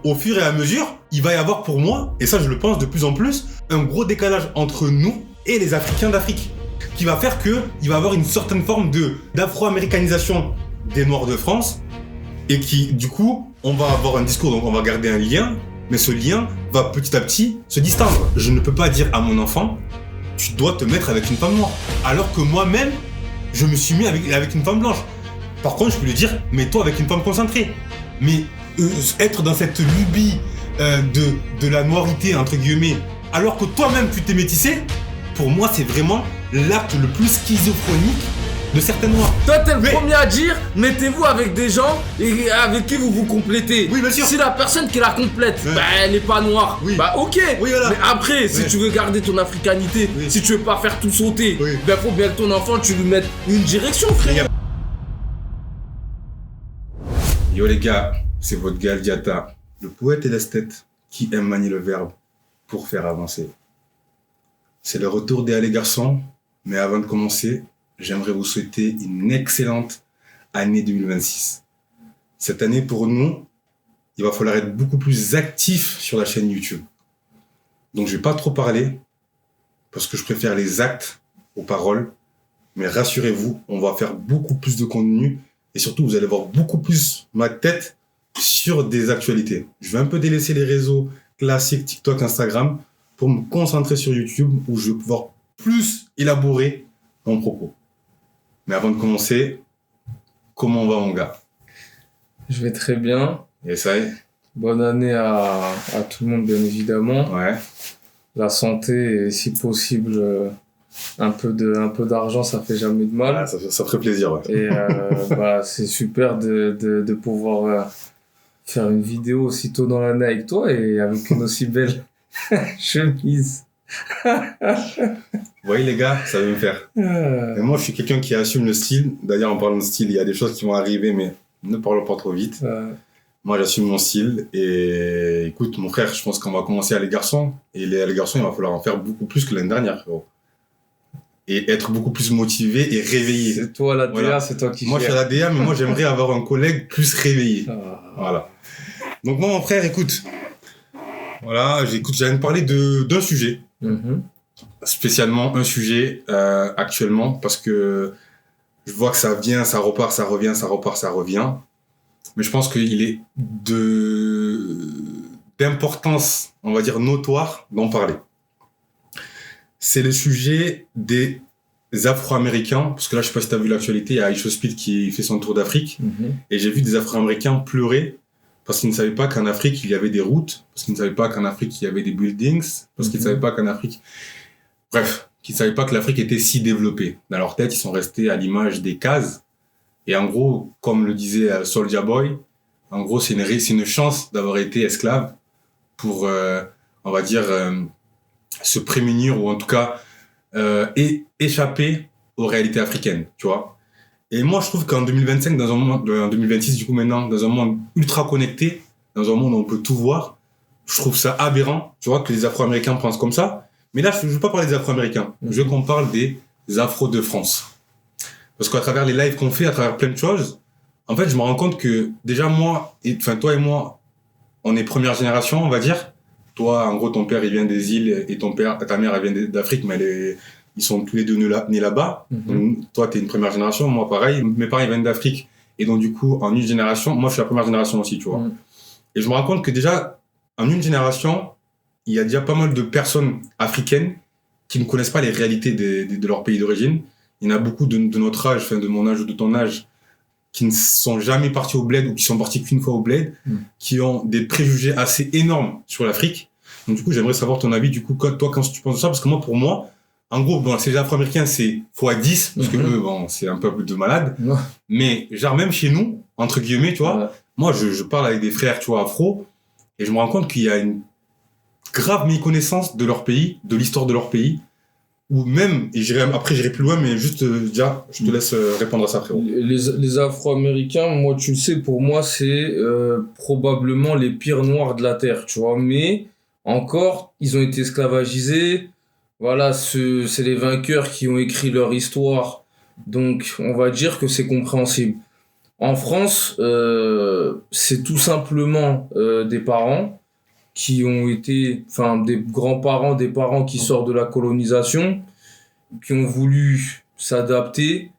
Au fur et à mesure, il va y avoir pour moi, et ça je le pense de plus en plus, un gros décalage entre nous et les Africains d'Afrique, qui va faire qu'il va y avoir une certaine forme d'afro-américanisation des Noirs de France, et qui, du coup, on va avoir un discours, donc on va garder un lien, mais ce lien va petit à petit se distendre. Je ne peux pas dire à mon enfant, tu dois te mettre avec une femme noire, alors que moi-même, je me suis mis avec une femme blanche. Par contre, je peux lui dire, mets-toi avec une femme concentrée. Mais être dans cette lubie de la noirité, entre guillemets, alors que toi-même tu t'es métissé, pour moi, c'est vraiment l'acte le plus schizophrenique de certains noirs. Toi, t'es le premier à dire, mettez-vous avec des gens et avec qui vous vous complétez. Oui, bien sûr. Si la personne qui la complète, elle est pas noire, ok. Oui, voilà. Mais après, si tu veux garder ton africanité, si tu veux pas faire tout sauter, faut bien que ton enfant, tu lui mettes une direction, frère. Yo les gars, c'est votre gars Diata, le poète et l'esthète qui aime manier le verbe pour faire avancer. C'est le retour des Allez Garçons, mais avant de commencer, j'aimerais vous souhaiter une excellente année 2026. Cette année, pour nous, il va falloir être beaucoup plus actif sur la chaîne YouTube. Donc, je vais pas trop parler, parce que je préfère les actes aux paroles. Mais rassurez-vous, on va faire beaucoup plus de contenu, et surtout, vous allez voir beaucoup plus ma tête sur des actualités. Je vais un peu délaisser les réseaux classiques, TikTok, Instagram, pour me concentrer sur YouTube, où je vais pouvoir plus élaborer mon propos. Mais avant de commencer, comment on va, mon gars? Je vais très bien. Et ça y est. Bonne année à tout le monde, bien évidemment. Ouais. La santé et si possible, un peu d'argent, ça fait jamais de mal. Ah, ça ferait plaisir, ouais. Et c'est super de pouvoir faire une vidéo aussitôt dans l'année avec toi et avec une aussi belle chemise. Vous voyez les gars, ça va me faire. Et moi, je suis quelqu'un qui assume le style. D'ailleurs, en parlant de style, il y a des choses qui vont arriver, mais ne parlons pas trop vite. Moi, j'assume mon style. Et écoute, mon frère, je pense qu'on va commencer à les garçons. Et les garçons, il va falloir en faire beaucoup plus que l'année dernière, frérot. Et être beaucoup plus motivé et réveillé. C'est toi la DA, voilà. C'est toi qui Moi, je suis à la DA, mais moi, j'aimerais avoir un collègue plus réveillé. Voilà. Donc, moi, mon frère, écoute. Voilà, j'allais me parler d'un sujet. Spécialement un sujet actuellement, parce que je vois que ça vient, ça repart, ça revient, ça repart, ça revient. Mais je pense qu'il est d'importance, on va dire, notoire d'en parler. C'est le sujet des Afro-Américains, parce que là, je sais pas si tu as vu l'actualité, il y a Aisha Speed qui fait son tour d'Afrique, et j'ai vu des Afro-Américains pleurer parce qu'ils ne savaient pas qu'en Afrique, il y avait des routes, parce qu'ils ne savaient pas qu'en Afrique, il y avait des buildings, parce qu'ils ne savaient pas qu'en Afrique... Bref, qu'ils ne savaient pas que l'Afrique était si développée. Dans leur tête, ils sont restés à l'image des cases. Et en gros, comme le disait Soulja Boy, en gros, c'est une chance d'avoir été esclave pour, on va dire, se prémunir ou en tout cas échapper aux réalités africaines, tu vois. Et moi, je trouve qu'en 2025, en 2026, du coup, maintenant, dans un monde ultra connecté, dans un monde où on peut tout voir, je trouve ça aberrant, tu vois, que les Afro-Américains pensent comme ça. Mais là, je ne veux pas parler des Afro-Américains. Je veux qu'on parle des Afro de France. Parce qu'à travers les lives qu'on fait, à travers plein de choses, en fait, je me rends compte que déjà moi, toi et moi, on est première génération, on va dire. Toi, en gros, ton père, il vient des îles et ta mère, elle vient d'Afrique, mais ils sont tous les deux nés là-bas. Donc, toi, t'es une première génération, moi, pareil. Mes parents, ils viennent d'Afrique. Et donc, du coup, en une génération, moi, je suis la première génération aussi, tu vois. Et je me rends compte que déjà, en une génération, il y a déjà pas mal de personnes africaines qui ne connaissent pas les réalités de leur pays d'origine. Il y en a beaucoup de notre âge, enfin de mon âge ou de ton âge, qui ne sont jamais partis au bled ou qui sont partis qu'une fois au bled, qui ont des préjugés assez énormes sur l'Afrique. Donc du coup, j'aimerais savoir ton avis, du coup, toi, quand tu penses de ça, parce que moi, pour moi, en gros, bon, ces Afro-Américains, c'est x10, parce que eux, bon, c'est un peuple de malades. Mais genre, même chez nous, entre guillemets, tu vois, moi, je parle avec des frères, tu vois, afro, et je me rends compte qu'il y a une grave méconnaissance de leur pays, de l'histoire de leur pays, ou même, et j'irai plus loin, mais juste déjà, je te laisse répondre à ça, frérot. Les Afro-Américains, moi, tu le sais, pour moi, c'est probablement les pires noirs de la Terre, tu vois, mais encore, ils ont été esclavagisés, voilà, c'est les vainqueurs qui ont écrit leur histoire, donc on va dire que c'est compréhensible. En France, c'est tout simplement des parents qui ont été, enfin des grands-parents, des parents qui sortent de la colonisation, qui ont voulu s'adapter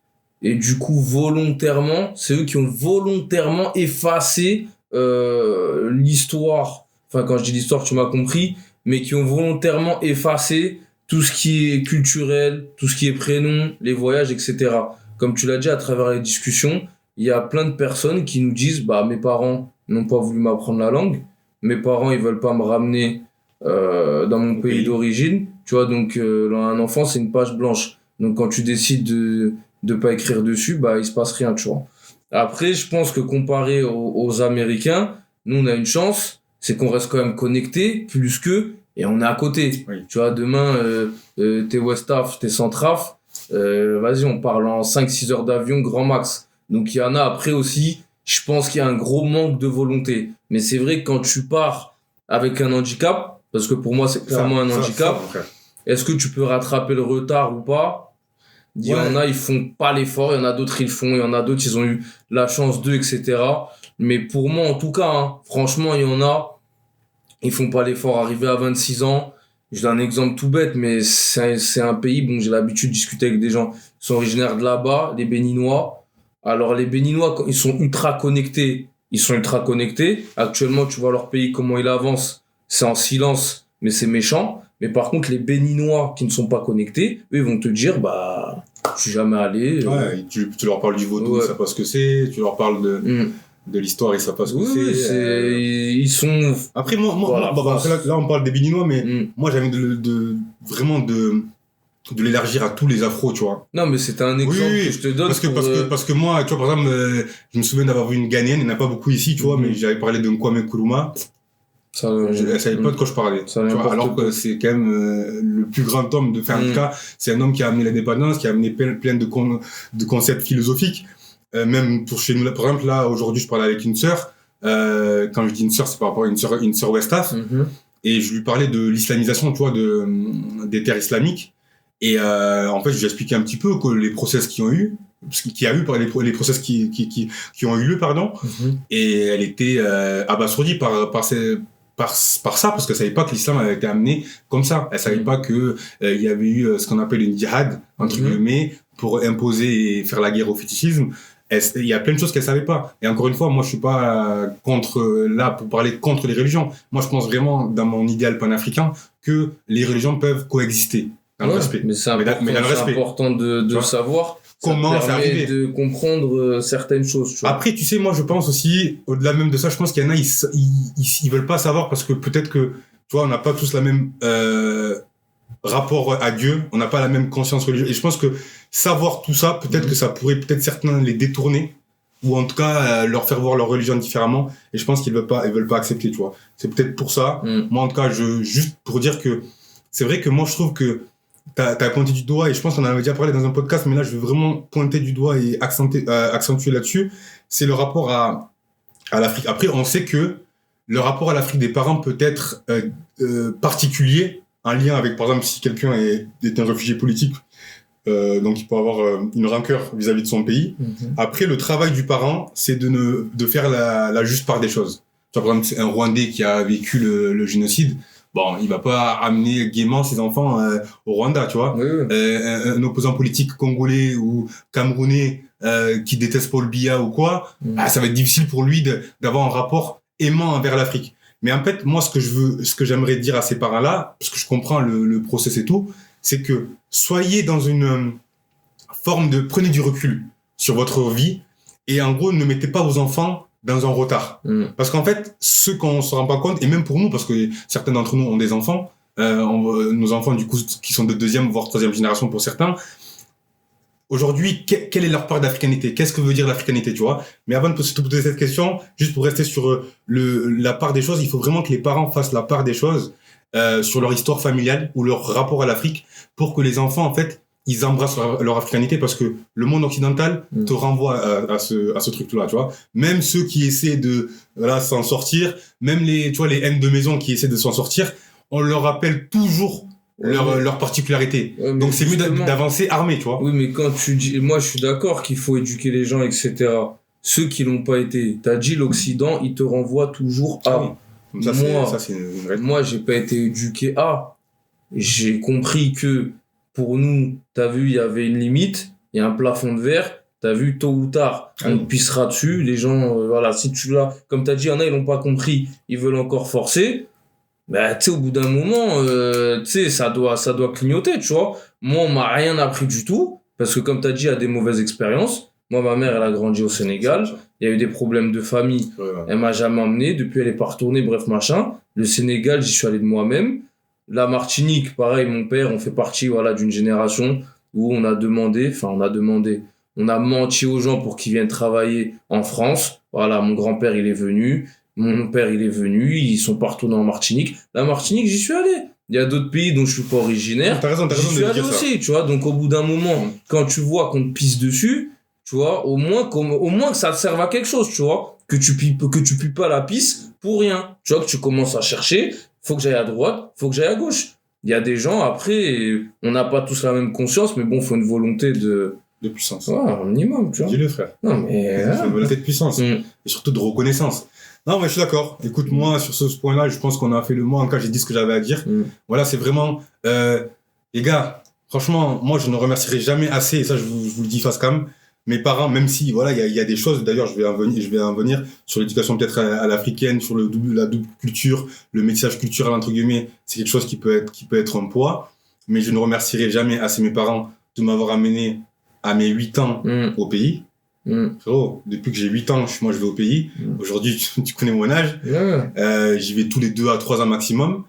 et du coup volontairement, c'est eux qui ont volontairement effacé l'histoire. Enfin quand je dis l'histoire, tu m'as compris, mais qui ont volontairement effacé tout ce qui est culturel, tout ce qui est prénom, les voyages, etc. Comme tu l'as dit à travers les discussions, il y a plein de personnes qui nous disent bah mes parents n'ont pas voulu m'apprendre la langue, mes parents ils veulent pas me ramener dans mon pays d'origine, tu vois, donc un enfant c'est une page blanche, donc quand tu décides de pas écrire dessus, bah il se passe rien, tu vois. Après je pense que comparé aux Américains, nous on a une chance, c'est qu'on reste quand même connecté plus qu'eux et on est à côté. Oui. Tu vois, demain t'es Westaf, t'es Centraf, vas-y on parle en 5-6 heures d'avion grand max. Donc il y en a après aussi, je pense qu'il y a un gros manque de volonté. Mais c'est vrai que quand tu pars avec un handicap, parce que pour moi c'est clairement un handicap, est-ce que tu peux rattraper le retard ou pas? Il y en a, ils font pas l'effort, il y en a d'autres, ils le font, il y en a d'autres, ils ont eu la chance d'eux, etc. Mais pour moi en tout cas, hein, franchement il y en a, ils font pas l'effort. Arrivé à 26 ans, je donne un exemple tout bête, mais c'est un pays, bon j'ai l'habitude de discuter avec des gens qui sont originaires de là-bas, les Béninois. Alors les Béninois, ils sont ultra connectés. Actuellement, tu vois leur pays, comment il avance. C'est en silence, mais c'est méchant. Mais par contre, les Béninois qui ne sont pas connectés, eux, ils vont te dire, bah, je suis jamais allé. Ouais, tu leur parles du vaudou, ils savent pas ce que c'est. Tu leur parles de l'histoire, ils savent pas ce que c'est. Ils sont... Après, moi là, on parle des Béninois, mais moi, j'ai envie vraiment de l'élargir à tous les afros, tu vois. Non, mais c'était un exemple que je te donne. Parce que moi, tu vois, par exemple, je me souviens d'avoir vu une Ghanéenne, il n'y en a pas beaucoup ici, tu vois, mais j'avais parlé de Kwame Nkrumah. Elle savait pas de quoi je parlais. Tu vois, alors que c'est quand même le plus grand homme de faire. En tout cas, c'est un homme qui a amené l'indépendance, qui a amené plein de concepts philosophiques. Même pour chez nous, là, par exemple, là, aujourd'hui, je parlais avec une sœur. Quand je dis une sœur, c'est par rapport à une sœur Westaf. Et je lui parlais de l'islamisation, tu vois, des terres islamiques. Et en fait, je lui ai expliqué un petit peu que les process qui ont eu, qu'il y a eu les process qui ont eu lieu, pardon. Et elle était abasourdie par ça, parce qu'elle savait pas que l'islam avait été amené comme ça. Elle savait pas que il y avait eu ce qu'on appelle une djihad entre guillemets pour imposer et faire la guerre au fétichisme. Il y a plein de choses qu'elle savait pas. Et encore une fois, moi, je suis pas là pour parler contre les religions. Moi, je pense vraiment, dans mon idéal panafricain, que les religions peuvent coexister. Dans le respect. Mais c'est important de savoir comment ça permet de comprendre certaines choses. Tu vois. Après, tu sais, moi, je pense aussi, au-delà même de ça, je pense qu'il y en a, ils veulent pas savoir parce que peut-être que, tu vois, on n'a pas tous la même rapport à Dieu, on n'a pas la même conscience religieuse. Et je pense que savoir tout ça, peut-être que ça pourrait peut-être certains les détourner ou en tout cas leur faire voir leur religion différemment. Et je pense qu'ils veulent pas accepter, tu vois. C'est peut-être pour ça. Moi, en tout cas, juste pour dire que c'est vrai que moi, je trouve que t'as pointé du doigt, et je pense qu'on en avait déjà parlé dans un podcast, mais là, je veux vraiment pointer du doigt et accentuer là-dessus. C'est le rapport à l'Afrique. Après, on sait que le rapport à l'Afrique des parents peut être particulier, en lien avec, par exemple, si quelqu'un est un réfugié politique, donc il peut avoir une rancœur vis-à-vis de son pays. Après, le travail du parent, c'est de faire la juste part des choses. Tu vois, par exemple, c'est un Rwandais qui a vécu le génocide. Bon, il va pas amener gaiement ses enfants au Rwanda, tu vois. Un opposant politique congolais ou camerounais qui déteste Paul Biya ou quoi, ça va être difficile pour lui d'avoir un rapport aimant envers l'Afrique. Mais en fait, moi, ce que j'aimerais dire à ces parents-là, parce que je comprends le process et tout, c'est que soyez dans une forme prenez du recul sur votre vie et en gros, ne mettez pas vos enfants dans un retard. Parce qu'en fait, ce qu'on se rend pas compte, et même pour nous, parce que certains d'entre nous ont des enfants, nos enfants, du coup, qui sont de deuxième, voire troisième génération pour certains, aujourd'hui, quelle est leur part d'africanité? Qu'est-ce que veut dire l'africanité, tu vois? Mais avant de poser cette question, juste pour rester sur la part des choses, il faut vraiment que les parents fassent la part des choses sur leur histoire familiale ou leur rapport à l'Afrique pour que les enfants, en fait, ils embrassent leur africanité, parce que le monde occidental te renvoie à ce truc-là, tu vois. Même ceux qui essaient de s'en sortir, même les haines de maison qui essaient de s'en sortir, on leur rappelle toujours leur particularité. Donc c'est mieux d'avancer armé, tu vois. Oui, mais quand tu dis, moi je suis d'accord qu'il faut éduquer les gens, etc. ceux qui l'ont pas été. T'as dit l'Occident, il te renvoie toujours à. Ah oui. Comme ça, c'est une vraie... Moi, j'ai pas été éduqué à. J'ai compris que pour nous, t'as vu, il y avait une limite, il y a un plafond de verre. T'as vu, tôt ou tard, on te pissera dessus. Les gens, voilà, si tu l'as, comme t'as dit, il y en a, ils l'ont pas compris, ils veulent encore forcer. Bah, tu sais, au bout d'un moment, tu sais, ça doit clignoter, tu vois. Moi, on m'a rien appris du tout, parce que comme t'as dit, il y a des mauvaises expériences. Moi, ma mère, elle a grandi au Sénégal. Il y a eu des problèmes de famille. Ouais. Elle m'a jamais emmené. Depuis, elle est pas retournée, bref, machin. Le Sénégal, j'y suis allé de moi-même. La Martinique, pareil, mon père, on fait partie, voilà, d'une génération où on a menti aux gens pour qu'ils viennent travailler en France. Voilà, mon grand-père, il est venu. Mon père, il est venu. Ils sont partout en Martinique. La Martinique, j'y suis allé. Il y a d'autres pays dont je suis pas originaire. T'as raison j'y suis de allé dire ça. aussi, tu vois. Donc, au bout d'un moment, quand tu vois qu'on te pisse dessus, tu vois, au moins que ça te serve à quelque chose, tu vois. Que tu pues pas la pisse pour rien. Tu vois, que tu commences à chercher. Faut que j'aille à droite. Faut que j'aille à gauche. Il y a des gens, après, on n'a pas tous la même conscience, mais bon, faut une volonté de puissance. Ouais, un minimum, tu vois. Dis-le, frère. Non, mais... Faut une volonté de puissance. Et surtout de reconnaissance. Non, mais je suis d'accord. Écoute, moi, sur ce point-là, je pense qu'on a fait le mot. En tout cas, j'ai dit ce que j'avais à dire. Voilà, c'est vraiment... les gars, franchement, moi, je ne remercierai jamais assez, et ça, je vous le dis face cam, mes parents, même si, voilà, il y a des choses, d'ailleurs, je vais en venir sur l'éducation peut-être à l'africaine, sur la double culture, le métissage culturel, entre guillemets, c'est quelque chose qui peut être un poids, mais je ne remercierai jamais assez mes parents de m'avoir amené à mes 8 ans au pays. Frérot, depuis que j'ai 8 ans, moi, je vais au pays. Aujourd'hui, tu connais mon âge. J'y vais tous les 2 à 3 ans maximum.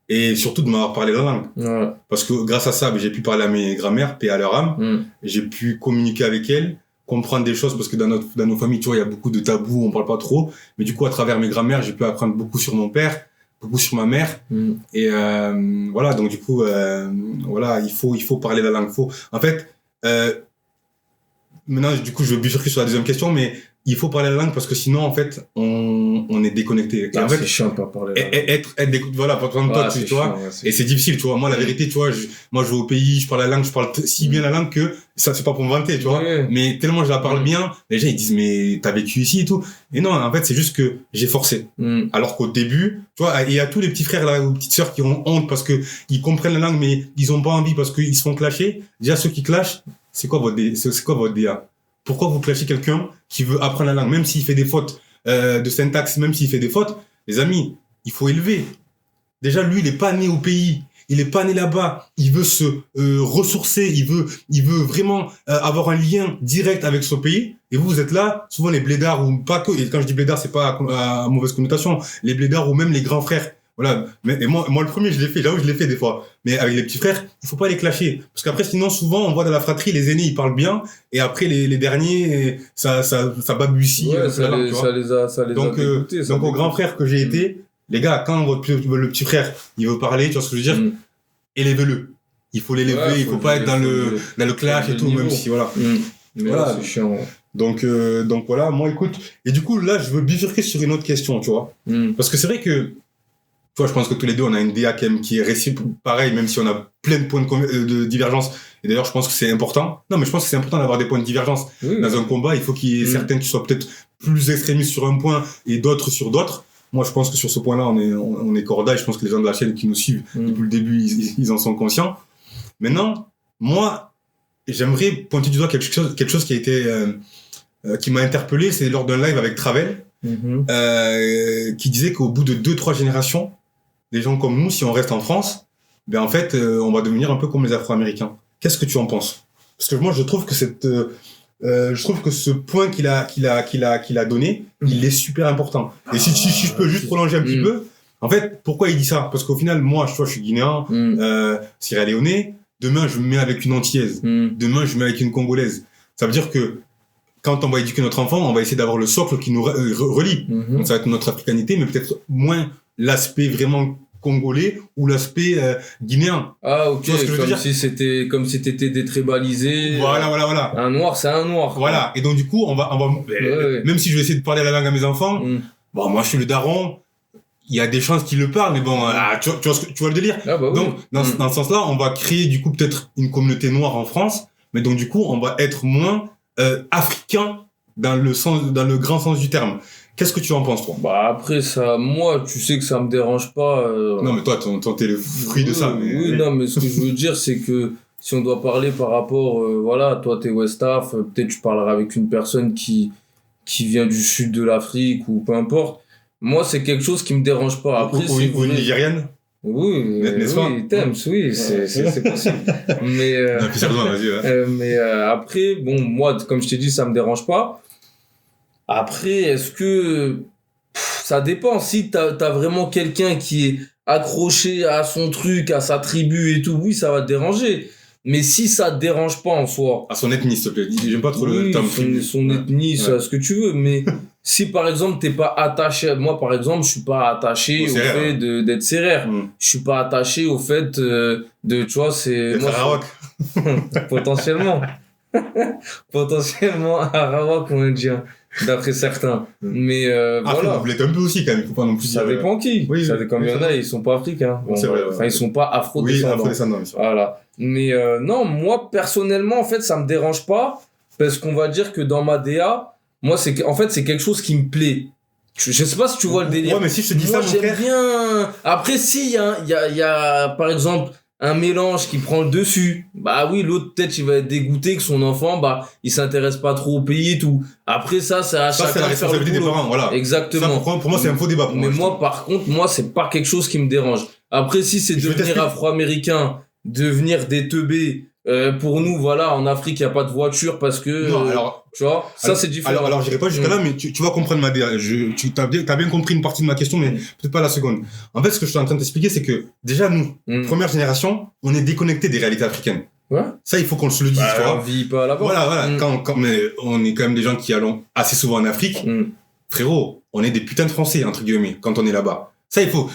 Et surtout de m'avoir parlé la langue. Parce que grâce à ça, j'ai pu parler à mes grand-mères, paix à leur âme. J'ai pu communiquer avec elles, comprendre des choses, parce que dans nos familles, tu vois, il y a beaucoup de tabous, on parle pas trop. Mais du coup, à travers mes grand-mères, j'ai pu apprendre beaucoup sur mon père, beaucoup sur ma mère. Et voilà, donc du coup, voilà, il faut parler la langue. En fait, maintenant, du coup, je vais bifurquer sur la deuxième question, mais il faut parler la langue parce que sinon, en fait, on est déconnecté. Et en fait, c'est chiant de pas parler la langue. être voilà, par exemple, toi, tu vois, et c'est difficile, tu vois. Moi, la vérité, tu vois, moi, je vais au pays, je parle la langue, je parle si bien la langue que ça, c'est pas pour me vanter, tu vois. Mais tellement je la parle bien, les gens, ils disent, mais t'as vécu ici et tout. Et non, en fait, c'est juste que j'ai forcé. Alors qu'au début, tu vois, il y a tous les petits frères, là, ou petites sœurs qui ont honte parce que ils comprennent la langue, mais ils ont pas envie parce qu'ils se font clasher. Déjà, ceux qui clashent, c'est quoi votre DA? Pourquoi vous clashez quelqu'un qui veut apprendre la langue, même s'il fait des fautes de syntaxe, même s'il fait des fautes? Les amis, il faut élever. Déjà, lui, il est pas né au pays, il est pas né là-bas. Il veut se ressourcer, il veut vraiment avoir un lien direct avec son pays. Et vous êtes là, souvent les blédards ou pas que. Et quand je dis blédards, c'est pas à mauvaise connotation. Les blédards ou même les grands frères. Voilà. Et moi, le premier, je l'ai fait. Là où je l'ai fait des fois. Mais avec les petits frères, il faut pas les clasher. Parce qu'après, sinon, souvent, on voit dans la fratrie, les aînés, ils parlent bien. Et après, les derniers, ça balbutie. Ça les a donc, dégoûtés, donc, au grand frère que j'ai été, les gars, quand le petit frère, il veut parler, tu vois ce que je veux dire? Élevez-le. Il faut l'élever, il faut pas être dans le clash et tout, même si, voilà. Mais voilà. c'est chiant. Donc voilà, moi, écoute. Et du coup, là, je veux bifurquer sur une autre question, tu vois. Parce que c'est vrai que, tu vois, je pense que tous les deux, on a une DA qui est réciproque, pareil, même si on a plein de points de divergence. Et d'ailleurs, je pense que c'est important. Non, mais je pense que c'est important d'avoir des points de divergence. Dans un combat, il faut qu'il y ait certains qui soient peut-être plus extrémistes sur un point et d'autres sur d'autres. Moi, je pense que sur ce point-là, on est corda et je pense que les gens de la chaîne qui nous suivent depuis le début, ils en sont conscients. Maintenant, moi, j'aimerais pointer du doigt quelque chose qui a été, qui m'a interpellé, c'est lors d'un live avec Travel, qui disait qu'au bout de 2-3 générations, des gens comme nous, si on reste en France, ben en fait, on va devenir un peu comme les Afro-Américains. Qu'est-ce que tu en penses? Parce que moi, je trouve que ce point qu'il a donné, il est super important. Et si je peux juste prolonger un petit peu, en fait, pourquoi il dit ça? Parce qu'au final, moi, je suis guinéen, sierra-léonais. Demain, je me mets avec une antillaise. Demain, je me mets avec une congolaise. Ça veut dire que quand on va éduquer notre enfant, on va essayer d'avoir le socle qui nous relie. Donc, ça va être notre africanité, mais peut-être moins l'aspect vraiment congolais ou l'aspect guinéen. Ah, ok, comme si t'étais détribalisé. Voilà. Un noir, c'est un noir. Voilà, et donc du coup, on va même si je vais essayer de parler la langue à mes enfants, bon, moi je suis le daron, il y a des chances qu'ils le parlent, mais bon, tu vois le délire. Ah, bah, oui. Donc, dans ce sens-là, on va créer du coup peut-être une communauté noire en France, mais donc du coup, on va être moins africain dans le grand sens du terme. Qu'est-ce que tu en penses, toi? Bah après ça, moi, tu sais que ça me dérange pas. Non, mais toi, t'es le fruit de ça. Mais... Oui, non, mais ce que je veux dire, c'est que si on doit parler par rapport, voilà, toi t'es Westaf, peut-être tu parleras avec une personne qui vient du sud de l'Afrique ou peu importe. Moi, c'est quelque chose qui me dérange pas. Après, ou une Nigérienne? Oui, n'est-ce pas? oui, Thames, oui, c'est possible. Mais, vas-y, ouais. mais après, bon, moi, comme je t'ai dit, ça me dérange pas. Après, est-ce que ça dépend. Si t'as vraiment quelqu'un qui est accroché à son truc, à sa tribu et tout, oui, ça va te déranger. Mais si ça te dérange pas en soi. À son ethnie, s'il te plaît. J'aime pas trop oui, le terme. son ethnie, ça, ce que tu veux. Mais si par exemple, t'es pas attaché. Moi, par exemple, je suis pas attaché au fait d'être sérère. Je suis pas attaché au fait de. Tu vois, c'est. D'être Arawak. Potentiellement. Potentiellement Arawak, on va dire. D'après certains. Mais voilà. Vous l'êtes un peu aussi, quand même. Il faut pas non plus ça dépend qui. Oui, ça dépend. Il y en a, ils sont pas africains. Bon, c'est vrai, enfin, ils sont pas afro-descendants. Oui, afro-descendants, bien sûr. Voilà. Mais non, moi, personnellement, en fait, ça me dérange pas. Parce qu'on va dire que dans ma DA, moi, en fait, c'est quelque chose qui me plaît. Je sais pas si tu vois le délire. Ouais, mais si je te dis moi, ça, mon j'aime frère... bien. Après, si, il y a, par exemple, un mélange qui prend le dessus, bah oui, l'autre peut-être il va être dégoûté que son enfant bah il s'intéresse pas trop au pays et tout. Après ça c'est à chacun c'est la responsabilité des parents, voilà. Exactement. Ça, pour moi c'est un faux débat. Mais moi par contre, moi c'est pas quelque chose qui me dérange. Après si c'est devenir afro-américain, devenir des teubés, pour nous voilà en Afrique il y a pas de voiture parce que non, alors, tu vois ça c'est différent. Alors j'irai pas jusqu'à là mais tu vas comprendre ma DA. T'as bien compris une partie de ma question mais peut-être pas la seconde. En fait ce que je suis en train de t'expliquer c'est que déjà nous première génération on est déconnecté des réalités africaines. Ouais. Ça il faut qu'on se le dise, tu vois. On vit pas là-bas. Voilà quand mais on est quand même des gens qui allons assez souvent en Afrique. Frérot, on est des putains de Français entre guillemets quand on est là-bas. Ça il faut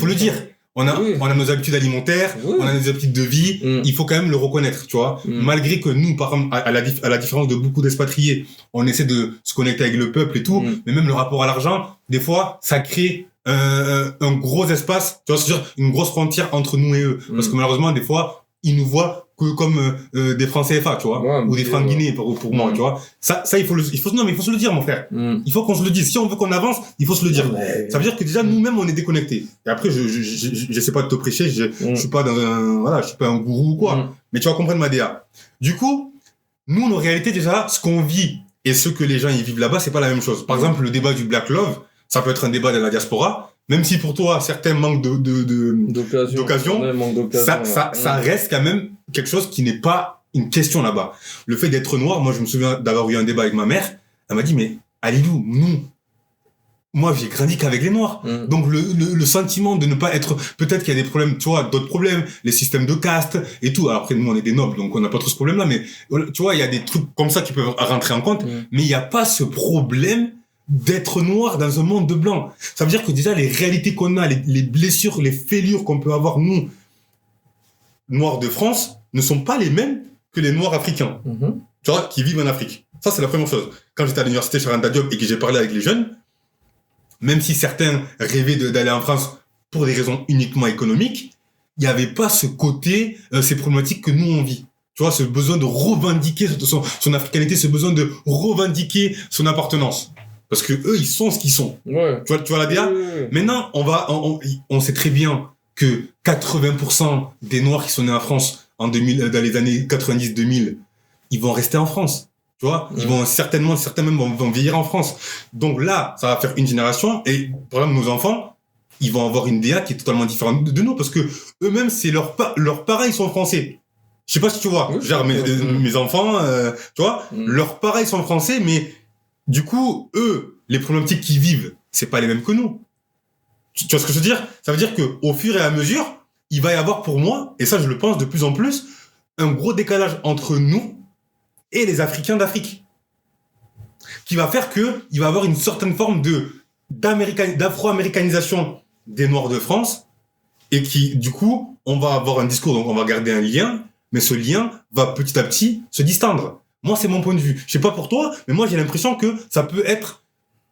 le dire. On a nos habitudes alimentaires, on a nos habitudes de vie, il faut quand même le reconnaître, tu vois. Malgré que nous, par exemple, à la différence de beaucoup d'expatriés, on essaie de se connecter avec le peuple et tout, mais même le rapport à l'argent, des fois, ça crée un gros espace, tu vois, c'est-à-dire une grosse frontière entre nous et eux. Parce que malheureusement, des fois, ils nous voient que comme des francs CFA, tu vois, ou des francs guinéens pour moi, tu vois. Ça il faut se le dire, mon frère. Il faut qu'on se le dise. Si on veut qu'on avance, il faut se le dire. Ça veut dire que déjà nous-mêmes on est déconnectés. Et après je sais pas de te prêcher, je suis pas je suis pas un gourou ou quoi, mais tu vas comprendre ma DA. Du coup, nous nos réalités déjà, ce qu'on vit et ce que les gens y vivent là-bas, c'est pas la même chose. Par exemple, le débat du Black Love, ça peut être un débat de la diaspora. Même si pour toi, certains manquent d'occasion, ça reste quand même quelque chose qui n'est pas une question là-bas. Le fait d'être noir, moi, je me souviens d'avoir eu un débat avec ma mère. Elle m'a dit, mais Alilou, moi, j'ai grandi qu'avec les noirs. Donc, le sentiment de ne pas être, peut-être qu'il y a des problèmes, tu vois, d'autres problèmes, les systèmes de caste et tout. Alors après, nous, on est des nobles, donc on n'a pas trop ce problème-là, mais tu vois, il y a des trucs comme ça qui peuvent rentrer en compte, mais il n'y a pas ce problème d'être noir dans un monde de blanc. Ça veut dire que déjà, les réalités qu'on a, les blessures, les fêlures qu'on peut avoir, nous, noirs de France, ne sont pas les mêmes que les noirs africains. Tu vois, qui vivent en Afrique. Ça, c'est la première chose. Quand j'étais à l'université Cheikh Anta Diop et que j'ai parlé avec les jeunes, même si certains rêvaient d'aller en France pour des raisons uniquement économiques, il n'y avait pas ce côté, ces problématiques que nous, on vit. Tu vois, ce besoin de revendiquer son africanité, ce besoin de revendiquer son appartenance. Parce que eux, ils sont ce qu'ils sont. Ouais. Tu vois la DA? Maintenant, on sait très bien que 80% des Noirs qui sont nés en France dans les années 90-2000, ils vont rester en France. Tu vois? Ils vont certains même vont vieillir en France. Donc là, ça va faire une génération et, par exemple, nos enfants, ils vont avoir une DA qui est totalement différente de nous parce que eux-mêmes, c'est leurs parents, ils sont français. Je sais pas si tu vois. Genre, mes enfants, tu vois, leurs parents, ils sont français, mais du coup, eux, les problématiques qu'ils vivent, c'est pas les mêmes que nous. Tu vois ce que je veux dire? Ça veut dire que au fur et à mesure, il va y avoir pour moi, et ça je le pense de plus en plus, un gros décalage entre nous et les Africains d'Afrique, qui va faire que il va y avoir une certaine forme d'afro-américanisation des Noirs de France, et qui, du coup, on va avoir un discours, donc on va garder un lien, mais ce lien va petit à petit se distendre. Moi, c'est mon point de vue. Je sais pas pour toi, mais moi, j'ai l'impression que ça peut être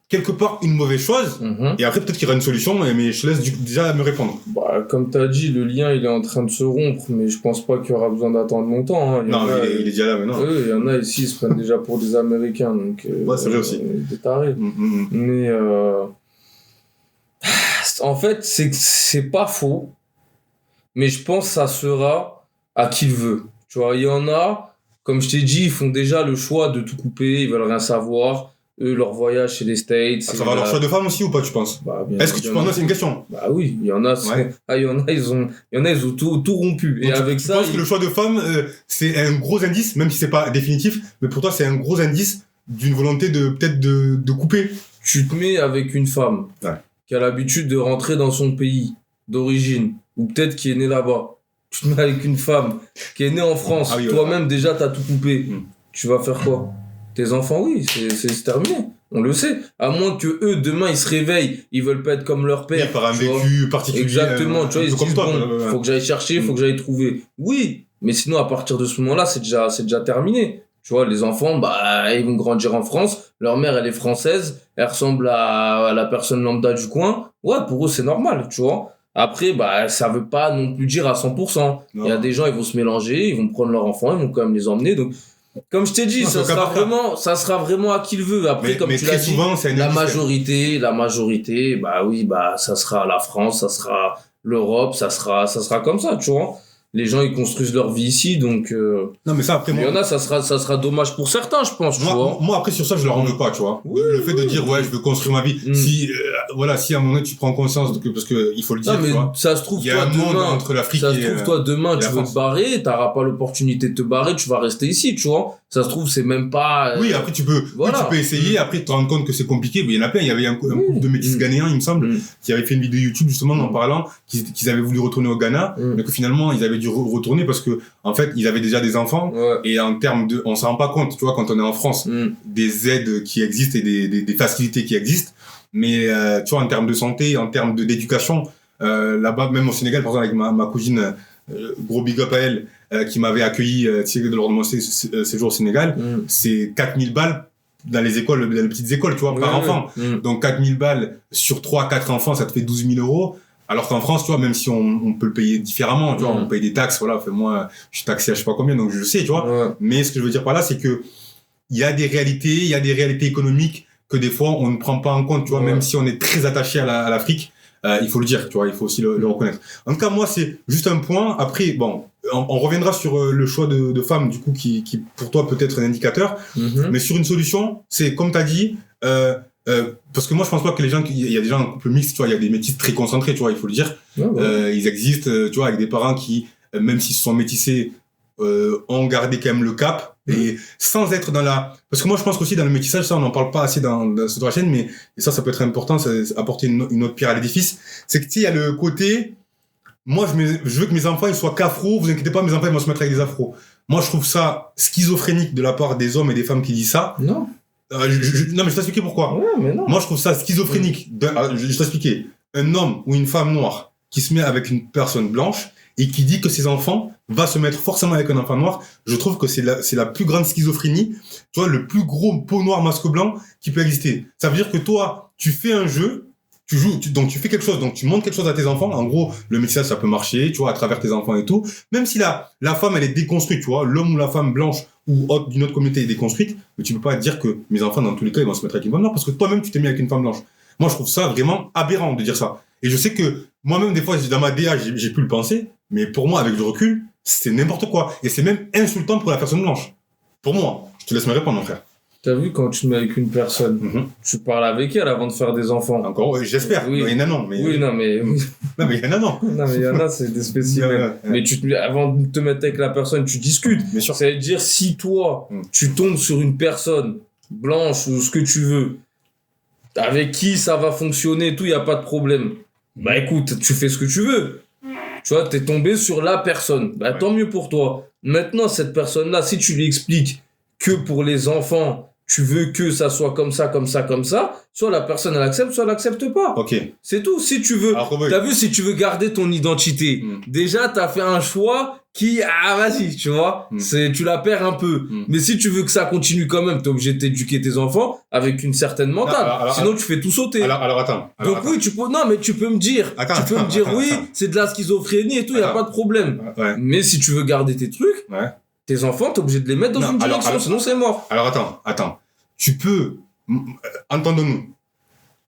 quelque part une mauvaise chose. Et après, peut-être qu'il y aura une solution, mais je te laisse déjà me répondre. Bah, comme tu as dit, le lien, il est en train de se rompre, mais je pense pas qu'il y aura besoin d'attendre longtemps. Hein. Non, il est déjà là maintenant. Oui, il y en a ici, ils se prennent déjà pour des Américains. Donc, ouais, c'est vrai aussi. Des tarés. Mais en fait, c'est pas faux, mais je pense que ça sera à qui le veut. Tu vois, il y en a, comme je t'ai dit, ils font déjà le choix de tout couper, ils veulent rien savoir. Eux, leur voyage chez les States. Ça va leur choix de femme aussi ou pas, tu penses? Est-ce que tu penses, c'est une question? Bah oui, il y en a, il y en a, ils ont tout rompu. Donc et avec tu ça. penses que le choix de femme, c'est un gros indice, même si c'est pas définitif, mais pour toi, c'est un gros indice d'une volonté peut-être de couper? Tu te mets avec une femme qui a l'habitude de rentrer dans son pays d'origine, ou peut-être qui est née là-bas. Tu te mets avec une femme qui est née en France. Toi-même, déjà, t'as tout coupé. Tu vas faire quoi? Tes enfants, oui, c'est terminé. On le sait. À moins que eux, demain, ils se réveillent, ils veulent pas être comme leur père. Oui, par un vécu particulier. Exactement. Tu vois, ils se disent, faut que j'aille chercher, faut que j'aille trouver. Oui, mais sinon, à partir de ce moment-là, c'est déjà terminé. Tu vois, les enfants, bah, ils vont grandir en France. Leur mère, elle est française. Elle ressemble à la personne lambda du coin. Ouais, pour eux, c'est normal, tu vois. Après, bah, ça veut pas non plus dire à 100%. Il y a des gens, ils vont se mélanger, ils vont prendre leurs enfants, ils vont quand même les emmener. Donc, comme je t'ai dit, ça sera vraiment à qui le veut. Après, comme tu l'as dit, la majorité, bah oui, bah, ça sera la France, ça sera l'Europe, ça sera comme ça, tu vois. Les gens, ils construisent leur vie ici, donc. Non, mais ça, après, il y en a, ça sera dommage pour certains, je pense, tu vois. Moi, après, sur ça, je leur en veux pas, tu vois. Oui, le fait de dire, ouais, je veux construire ma vie. Si à un moment donné, tu prends conscience, parce que, il faut le dire, non, mais tu vois. Ça se trouve, il y a un monde entre l'Afrique toi, demain, tu veux te barrer, t'auras pas l'opportunité de te barrer, tu vas rester ici, tu vois. Ça se trouve, c'est même pas. Oui, après, tu peux essayer, après, te rendre compte que c'est compliqué. Mais il y en a plein. Il y avait un couple de métis ghanéens, il me semble, qui avait fait une vidéo YouTube, justement, en parlant qu'ils avaient voulu retourner au Ghana, mais que finalement, ils avaient dû retourner parce que, en fait, ils avaient déjà des enfants. Et en termes on s'en rend pas compte, tu vois, quand on est en France, des aides qui existent et des facilités qui existent. Mais, tu vois, en termes de santé, en termes d'éducation, là-bas, même au Sénégal, par exemple, avec ma cousine, gros big up à elle, qui m'avait accueilli, lors de mon séjour au Sénégal, c'est 4000 balles dans les écoles, dans les petites écoles, tu vois, par enfant. Donc, 4000 balles sur 3-4 enfants, ça te fait 12 000 euros. Alors qu'en France, tu vois, même si on peut le payer différemment, tu vois, on paye des taxes, voilà, moi, je suis taxé à je sais pas combien, donc je sais, tu vois. Mais ce que je veux dire par là, c'est que il y a des réalités économiques que des fois, on ne prend pas en compte, tu vois, même si on est très attaché à l'Afrique, il faut le dire, tu vois, il faut aussi le reconnaître. En tout cas, moi, c'est juste un point. Après, bon, on reviendra sur le choix de femmes, du coup, qui pour toi peut être un indicateur. Mais sur une solution, c'est, comme tu as dit, parce que moi, je pense pas que il y a des gens en couple mixte, tu vois, il y a des métis très concentrés, tu vois, il faut le dire. Ils existent, tu vois, avec des parents qui, même s'ils se sont métissés, ont gardé quand même le cap. Et sans être parce que moi, je pense qu'aussi dans le métissage, ça, on n'en parle pas assez dans cette chaîne, mais et ça peut être important, ça apporter une autre pierre à l'édifice. C'est que, tu sais, il y a le côté, moi, je veux que mes enfants, ils soient qu'afro, vous inquiétez pas, mes enfants, ils vont se mettre avec des afros. Moi, je trouve ça schizophrénique de la part des hommes et des femmes qui disent ça. Non. Non, mais je vais t'expliquer pourquoi. Ouais, mais non. Moi, je trouve ça schizophrénique. Je vais t'expliquer. Un homme ou une femme noire qui se met avec une personne blanche et qui dit que ses enfants va se mettre forcément avec un enfant noir, je trouve que c'est la plus grande schizophrénie, tu vois, le plus gros peau noire masque blanc qui peut exister. Ça veut dire que toi, tu fais un jeu, donc tu fais quelque chose, donc tu montres quelque chose à tes enfants. En gros, le métissage, ça peut marcher, tu vois, à travers tes enfants et tout. Même si la femme, elle est déconstruite, tu vois, l'homme ou la femme blanche ou d'une autre communauté est déconstruite, mais tu peux pas dire que mes enfants, dans tous les cas, ils vont se mettre avec une femme noire parce que toi-même, tu t'es mis avec une femme blanche. Moi, je trouve ça vraiment aberrant de dire ça. Et je sais que moi-même, des fois, dans ma DA, j'ai pu le penser, mais pour moi, avec le recul, c'est n'importe quoi. Et c'est même insultant pour la personne blanche. Pour moi. Je te laisse me répondre, mon frère. T'as vu, quand tu te mets avec une personne, tu parles avec elle avant de faire des enfants. Encore, j'espère. Oui. Il y en a non. Mais... Oui, non, mais... non, mais il y en a non. Non, mais il y en a, c'est des spécimens. Mais avant de te mettre avec la personne, tu discutes. Bien sûr. Ça veut dire, si toi, tu tombes sur une personne blanche ou ce que tu veux, avec qui ça va fonctionner et tout, il n'y a pas de problème. Bah écoute, tu fais ce que tu veux. Tu vois, t'es tombé sur la personne. Bah tant mieux pour toi. Maintenant, cette personne-là, si tu lui expliques que pour les enfants, tu veux que ça soit comme ça, comme ça, comme ça, soit la personne elle accepte, soit elle accepte pas. Ok. C'est tout. Si tu veux, t'as vu, si tu veux garder ton identité, déjà t'as fait un choix qui, vas-y, tu vois, tu la perds un peu. Mais si tu veux que ça continue quand même, t'es obligé de t'éduquer tes enfants avec une certaine mentale. Sinon tu fais tout sauter. Alors attends. Donc oui, mais tu peux me dire, oui, c'est de la schizophrénie et tout, y a pas de problème. Ouais. Mais si tu veux garder tes trucs, tes enfants, t'es obligé de les mettre dans une direction, sinon c'est mort. Alors attends. Tu peux, entendons-nous,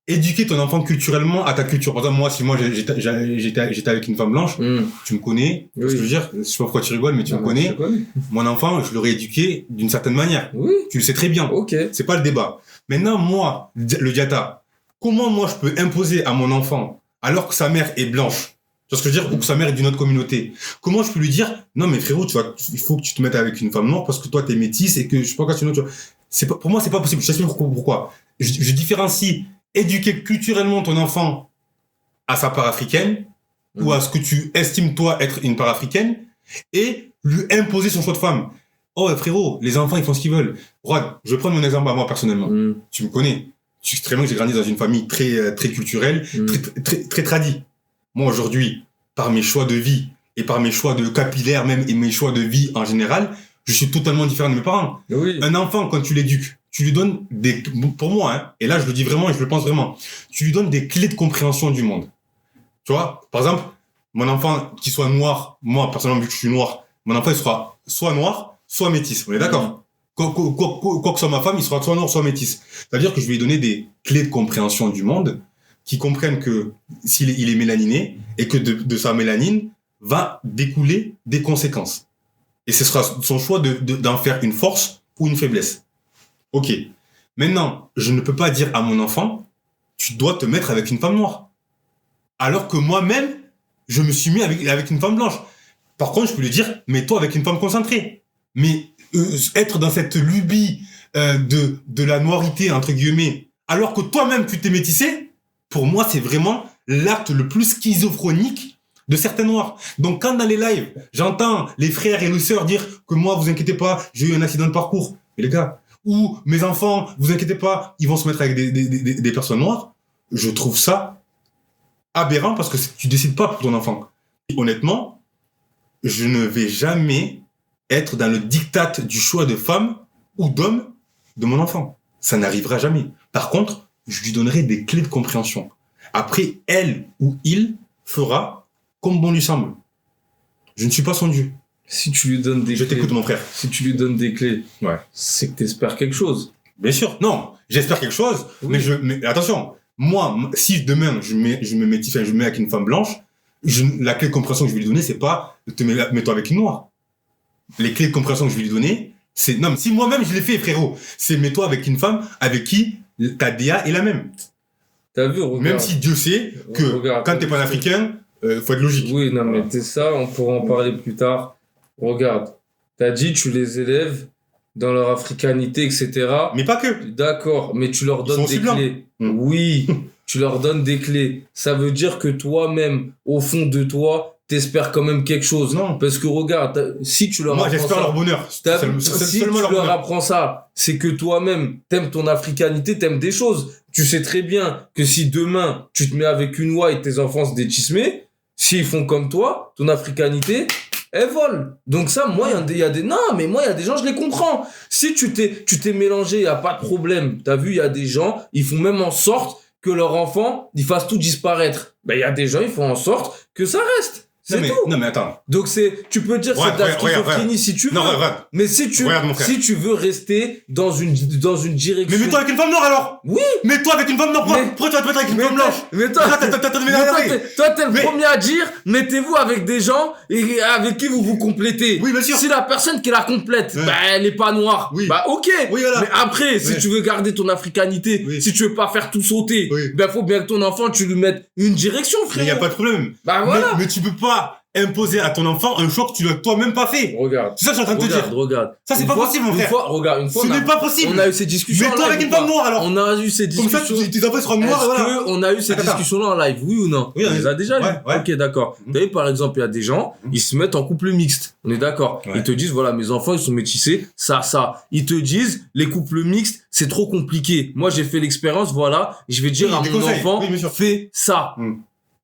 éduquer ton enfant culturellement à ta culture. Par exemple, si moi j'étais avec une femme blanche, tu me connais, ce que je veux dire, je sais pas pourquoi tu rigoles, mais tu me connais. Mon enfant, je l'aurais éduqué d'une certaine manière. Oui. Tu le sais très bien. Ok. C'est pas le débat. Maintenant, moi, le Diatta, comment moi je peux imposer à mon enfant, alors que sa mère est blanche, tu vois ce que je veux dire, ou que sa mère est d'une autre communauté, comment je peux lui dire, non mais frérot, il faut que tu te mettes avec une femme noire parce que toi t'es métisse et que je sais pas quoi, tu vois. Pour moi, c'est pas possible. Je t'explique pourquoi. Je différencie éduquer culturellement ton enfant à sa part africaine ou à ce que tu estimes toi être une part africaine et lui imposer son choix de femme. Oh frérot, les enfants ils font ce qu'ils veulent. Regarde, je vais prendre mon exemple à moi personnellement. Tu me connais. Tu sais très bien que j'ai grandi dans une famille très très culturelle, très tradie. Moi aujourd'hui, par mes choix de vie et par mes choix de capillaire même et mes choix de vie en général, je suis totalement différent de mes parents. Oui. Un enfant, quand tu l'éduques, tu lui donnes pour moi, et là je le dis vraiment et je le pense vraiment, tu lui donnes des clés de compréhension du monde. Tu vois, par exemple, mon enfant qui soit noir, moi personnellement vu que je suis noir, mon enfant il sera soit noir, soit métis. On est d'accord? Quoi que soit ma femme, il sera soit noir, soit métis. C'est-à-dire que je vais lui donner des clés de compréhension du monde qui comprennent que il est mélaniné et que de sa mélanine va découler des conséquences. Et ce sera son choix d'en faire une force ou une faiblesse. Ok. Maintenant, je ne peux pas dire à mon enfant, tu dois te mettre avec une femme noire. Alors que moi-même, je me suis mis avec une femme blanche. Par contre, je peux lui dire, mets-toi avec une femme concentrée. Mais être dans cette lubie de la noirité, entre guillemets, alors que toi-même, tu t'es métissé, pour moi, c'est vraiment l'acte le plus schizophronique de certains noirs. Donc, quand dans les lives, j'entends les frères et les sœurs dire que moi, vous inquiétez pas, j'ai eu un accident de parcours. Mais les gars, ou mes enfants, vous inquiétez pas, ils vont se mettre avec des personnes noires. Je trouve ça aberrant parce que tu décides pas pour ton enfant. Et honnêtement, je ne vais jamais être dans le diktat du choix de femme ou d'homme de mon enfant. Ça n'arrivera jamais. Par contre, je lui donnerai des clés de compréhension. Après, elle ou il fera comme bon lui semble. Je ne suis pas son Dieu. Si tu lui donnes des clés... Je t'écoute, mon frère. Si tu lui donnes des clés, c'est que t'espères quelque chose. Bien sûr. Non, j'espère quelque chose, mais attention. Moi, si demain, je me mets avec une femme blanche, la clé de compréhension que je vais lui donner, c'est pas mets-toi avec une noire. Les clés de compréhension que je vais lui donner, c'est, non, mais si moi-même je l'ai fait, frérot, c'est mets-toi avec une femme avec qui ta DA est la même. T'as vu, regarde. Même si Dieu sait que quand t'es pas un africain, faut être logique. Oui, non, mais t'es ça, on pourra en parler plus tard. Regarde, t'as dit tu les élèves dans leur africanité, etc. Mais pas que. D'accord, mais tu leur donnes des clés. Oui, tu leur donnes des clés. Ça veut dire que toi-même, au fond de toi, t'espères quand même quelque chose. Non. Parce que regarde, si tu leur apprends ça... Moi, j'espère leur bonheur. Si tu leur apprends ça, c'est que toi-même, t'aimes ton africanité, t'aimes des choses. Tu sais très bien que si demain, tu te mets avec une white et tes enfants se déchismés, s'ils font comme toi, ton africanité... elle vole. Donc ça, moi, il y a des... Non, mais moi, il y a des gens, je les comprends. Si tu t'es mélangé, il n'y a pas de problème. T'as vu, il y a des gens, ils font même en sorte que leur enfant, ils fassent tout disparaître. Ben, il y a des gens, ils font en sorte que ça reste. C'est tout. Non, mais attends. Donc tu peux dire c'est de la schizophrénie si tu veux. Non, mais si tu veux rester dans une direction. Mais mets-toi avec une femme noire alors. Oui. Mets-toi avec une femme noire. Pourquoi tu vas te mettre avec une femme blanche? Mais toi, t'es le premier à dire, mettez-vous avec des gens et avec qui vous complétez. Oui, bien sûr. Si la personne qui la complète, bah, elle est pas noire. Oui. Bah, ok. Oui, voilà. Mais après, si tu veux garder ton africanité, si tu veux pas faire tout sauter, ben, faut bien que ton enfant, tu lui mettes une direction, frère. Mais y a pas de problème. Bah, voilà. Mais tu peux pas imposer à ton enfant un choix que tu l'as toi-même pas fait. Regarde. C'est ça que je suis en train de te dire. Regarde. Ça, c'est pas possible, mon frère. Une fois, Ce n'est pas possible. on a eu ces discussions. Mais toi avec une femme noire, alors. On a eu ces discussions. Comme ça, tes enfants seront noirs, voilà. Est-ce qu'on a eu ces discussions-là en live, oui ou non? Oui, on les a déjà eues. Ouais. Ok, d'accord. T'as vu, par exemple, il y a des gens, ils se mettent en couple mixte. On est d'accord. Ouais. Ils te disent, voilà, mes enfants, ils sont métissés, ça. Ils te disent, les couples mixtes, c'est trop compliqué. Moi, j'ai fait l'expérience, voilà, je vais dire à mon enfant, fais ça.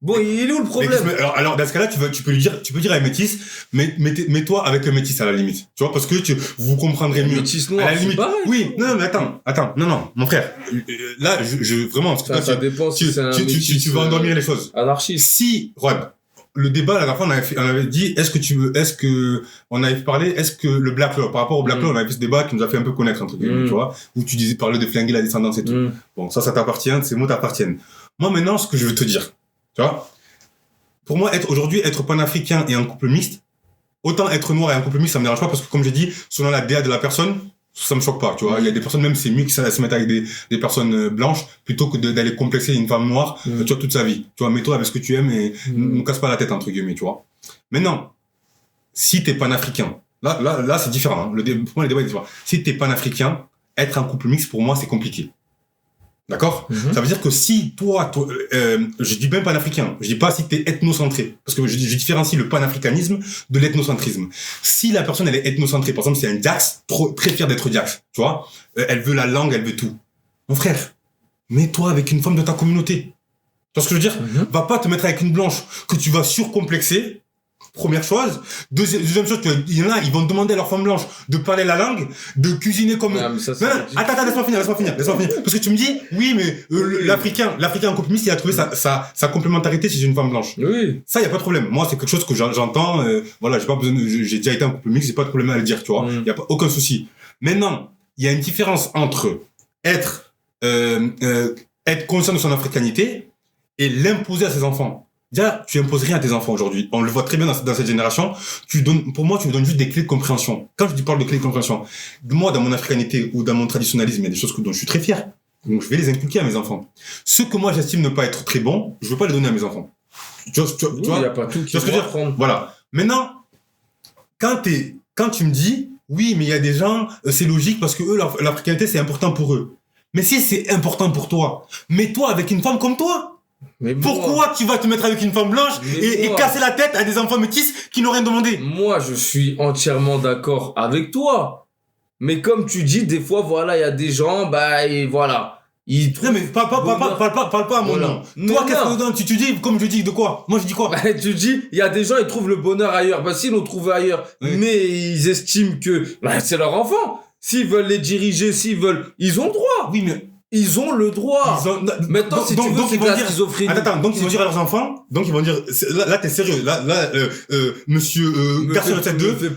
Bon, il est où le problème? Alors, dans ce cas-là, tu peux dire à un métis, mets-toi avec un métis à la limite. Tu vois, parce que vous comprendrez mieux. Métis noir, à la limite. Pareil. Oui, non, mais attends, non, mon frère. Là, vraiment, parce que ça dépend si c'est un métis, tu vas endormir les choses. Anarchiste. Si, regarde, le débat, la dernière fois, on avait dit, est-ce que le Black Law, par rapport au Black Law, on avait fait ce débat qui nous a fait un peu connaître, entre guillemets, tu vois, où tu parlais de flinguer la descendance et tout. Bon, ça t'appartient, ces mots t'appartiennent. Moi, maintenant, ce que je veux te dire, tu vois, pour moi, aujourd'hui, être panafricain et un couple mixte, autant être noir et un couple mixte, ça me dérange pas parce que, comme j'ai dit, selon la DA de la personne, ça me choque pas, tu vois. Il y a des personnes, même c'est mieux que ça se mettre avec des personnes blanches plutôt que d'aller complexer une femme noire, tu vois, toute sa vie. Tu vois, mets-toi avec ce que tu aimes et ne casse pas la tête, entre guillemets, tu vois. Maintenant, si t'es panafricain, là, c'est différent, hein. Pour moi, le débat est différent. Si t'es panafricain, être un couple mixte, pour moi, c'est compliqué. D'accord? Ça veut dire que si toi, je dis même panafricain, je dis pas si t'es ethnocentré, parce que je différencie le panafricanisme de l'ethnocentrisme. Si la personne elle est ethnocentrée, par exemple, c'est un Diax, très fier d'être Diax, tu vois, elle veut la langue, elle veut tout. Mon frère, mets-toi avec une femme de ta communauté. Tu vois ce que je veux dire? Va pas te mettre avec une blanche que tu vas surcomplexer. Première chose. Deuxième chose, il y en a, ils vont demander à leur femme blanche de parler la langue, de cuisiner comme... Non, mais ça, attends, laisse-moi finir. Parce que tu me dis, oui, mais l'Africain en couple mixte, il a trouvé sa complémentarité chez une femme blanche. Oui. Ça, il y a pas de problème. Moi, c'est quelque chose que j'entends, voilà, j'ai déjà été en couple mixte, j'ai pas de problème à le dire, tu vois. Il y a pas aucun souci. Maintenant, il y a une différence entre être conscient de son africanité et l'imposer à ses enfants. Déjà, tu imposes rien à tes enfants aujourd'hui. On le voit très bien dans cette génération. Pour moi, tu me donnes juste des clés de compréhension. Quand je parle de clés de compréhension, moi, dans mon africanité ou dans mon traditionnalisme, il y a des choses dont je suis très fier. Donc, je vais les inculquer à mes enfants. Ce que moi, j'estime ne pas être très bon, je veux pas les donner à mes enfants. Tu vois, il n'y a pas tout qui doit apprendre. Voilà. Maintenant, quand tu me dis, oui, mais il y a des gens, c'est logique parce que eux, l'africanité, c'est important pour eux. Mais si c'est important pour toi, mets-toi avec une femme comme toi. Mais pourquoi tu vas te mettre avec une femme blanche et casser la tête à des enfants métis qui n'ont rien demandé? Moi, je suis entièrement d'accord avec toi. Mais comme tu dis, des fois, voilà, il y a des gens, et voilà. Non, mais parle pas à mon nom. Toi, qu'est-ce que tu dis, comme je dis, de quoi? Moi, je dis quoi? Tu dis, il y a des gens, ils trouvent le bonheur ailleurs. S'ils l'ont trouvé ailleurs, mais ils estiment que, c'est leur enfant. S'ils veulent les diriger, ils ont le droit. Oui, mais... Ils ont le droit. Maintenant, si tu veux, c'est de la schizophrénie. Attends, donc ils vont dire à leurs enfants, donc ils vont dire, là, t'es sérieux, là, monsieur, Garçon de 7-2.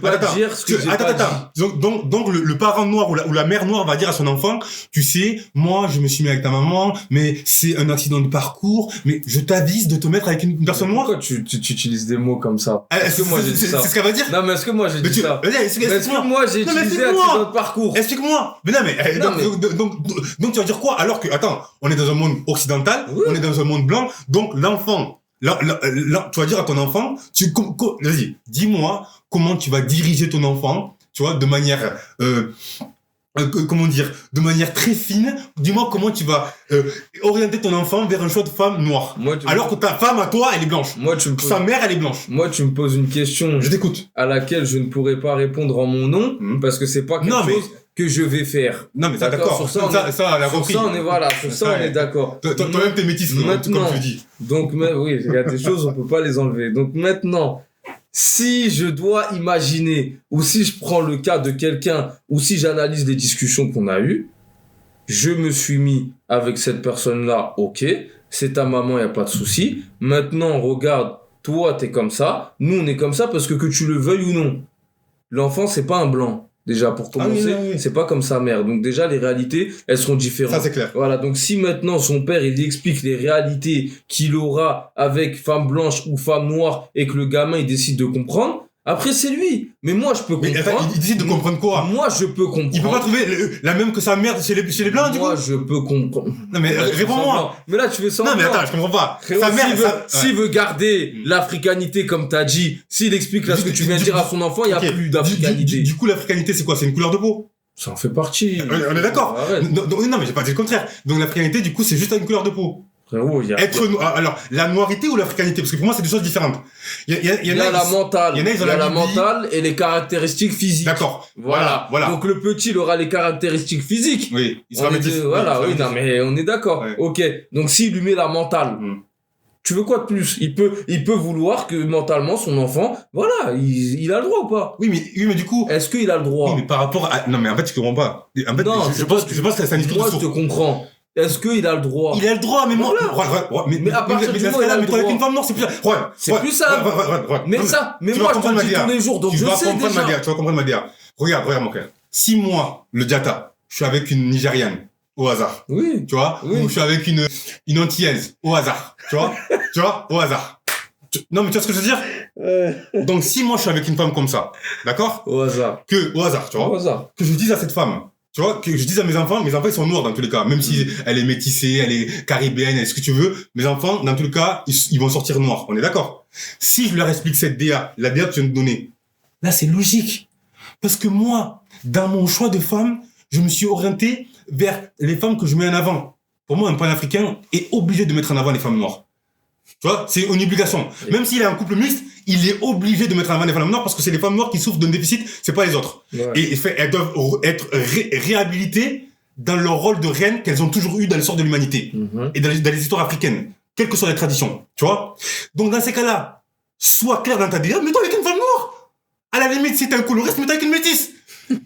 Donc, le parent noir ou la mère noire va dire à son enfant, tu sais, moi, je me suis mis avec ta maman, mais c'est un accident de parcours, mais je t'avise de te mettre avec une personne noire. Pourquoi tu utilises des mots comme ça? Est-ce que moi j'ai dit ça? C'est ce qu'elle va dire? Non, mais est-ce que moi j'ai dit ça? Est-ce que moi j'ai utilisé accident de parcours? Explique-moi. Mais non, mais, donc tu vas dire quoi? Alors que, attends, on est dans un monde occidental, on est dans un monde blanc, donc l'enfant, tu vas dire à ton enfant, vas-y, dis-moi comment tu vas diriger ton enfant, tu vois, de manière, de manière très fine, dis-moi comment tu vas orienter ton enfant vers un choix de femme noire. Alors que ta femme à toi, elle est blanche. Sa mère, elle est blanche. Moi, tu me poses une question. Je t'écoute. À laquelle je ne pourrais pas répondre en mon nom, parce que c'est pas quelque chose que je vais faire. Non, mais d'accord. Sur ça, on est d'accord. Toi-même, t'es métisse, comme tu dis. Donc, oui, il y a des choses, on peut pas les enlever. Donc, maintenant, si je dois imaginer, ou si je prends le cas de quelqu'un, ou si j'analyse les discussions qu'on a eues, je me suis mis avec cette personne-là, ok, c'est ta maman, y a pas de souci. Maintenant, regarde, toi, t'es comme ça, nous, on est comme ça parce que tu le veuilles ou non. L'enfant, c'est pas un blanc. Déjà, pour commencer, c'est pas comme sa mère. Donc déjà, les réalités, elles seront différentes. Ça, c'est clair. Voilà. Donc si maintenant son père, il explique les réalités qu'il aura avec femme blanche ou femme noire et que le gamin, il décide de comprendre, Après, c'est lui. Mais moi, je peux Mais comprendre. attends, il décide de comprendre quoi? Moi, je peux comprendre. Il peut pas trouver la même que sa mère chez les blancs, du coup? Moi, je peux comprendre. Non, mais réponds-moi. Mais là, tu fais semblant. Non, mais attends, je comprends pas. Frérot, Sa mère, s'il veut garder l'africanité, comme t'as dit, s'il explique là ce que tu viens de dire à son enfant, il n'y a plus d'africanité. Du coup, l'africanité, c'est quoi? C'est une couleur de peau? Ça en fait partie. On est d'accord. Arrête. Non, mais j'ai pas dit le contraire. Donc, l'africanité, du coup, c'est juste une couleur de peau. Frérot, il y a. Alors, la noireté ou l'africanité? Parce que pour moi, c'est deux choses différentes. Il y y a la mentale. Il y en a, ils ont il y a la Bible. mentale et les caractéristiques physiques. D'accord. Voilà. Donc le petit, il aura les caractéristiques physiques. Oui, il sera métis. Voilà, Oui, oui, non, mais on est d'accord. Ouais. Ok. Donc s'il lui met la mentale, tu veux quoi de plus? Il peut vouloir que mentalement son enfant, voilà, il a le droit ou pas? Oui, mais du coup. Est-ce qu'il a le droit? Oui, mais par rapport à. Non, mais en fait, je comprends pas. En fait, Non, je pense que c'est un discours moi, de je te sourd. comprends. Est-ce qu'il a le droit? Il a le droit, mais moi. Mais à partir du moment où il a le mais toi, avec droit. une femme noire, c'est plus. C'est plus ça. Mais ça, mais moi, je te le dis tous les jours, donc je sais déjà. Tu vas comprendre ma DA. Regarde, mon frère. Si moi, le Diata, je suis avec une Nigériane, au hasard. Oui. Tu vois? Oui. Ou je suis avec une Antillaise, au hasard. Tu vois? Au hasard. Non, mais tu vois ce que je veux dire? Donc, si moi, je suis avec une femme comme ça, d'accord? Au hasard. Au hasard, tu vois? Au hasard. Que je dise à cette femme, tu vois, que je dise à mes enfants ils sont noirs dans tous les cas, même si elle est métissée, elle est caribéenne, elle est ce que tu veux, mes enfants, dans tous les cas, ils vont sortir noirs, on est d'accord? Si je leur explique cette DA, la DA que tu viens de donner, là c'est logique. Parce que moi, dans mon choix de femme, je me suis orienté vers les femmes que je mets en avant. Pour moi, un panafricain est obligé de mettre en avant les femmes noires. Tu vois, c'est une obligation. Même s'il est un couple mixte, il est obligé de mettre en avant les femmes noires parce que c'est les femmes noires qui souffrent d'un déficit, c'est pas les autres. Ouais. Et elles doivent être réhabilitées dans leur rôle de reine qu'elles ont toujours eu dans l'histoire de l'humanité et dans les histoires africaines, quelles que soient les traditions. Tu vois? Donc dans ces cas-là, sois clair dans ta DA, mets-toi avec une femme noire. À la limite, si t'es un coloriste, mets-toi avec une métisse.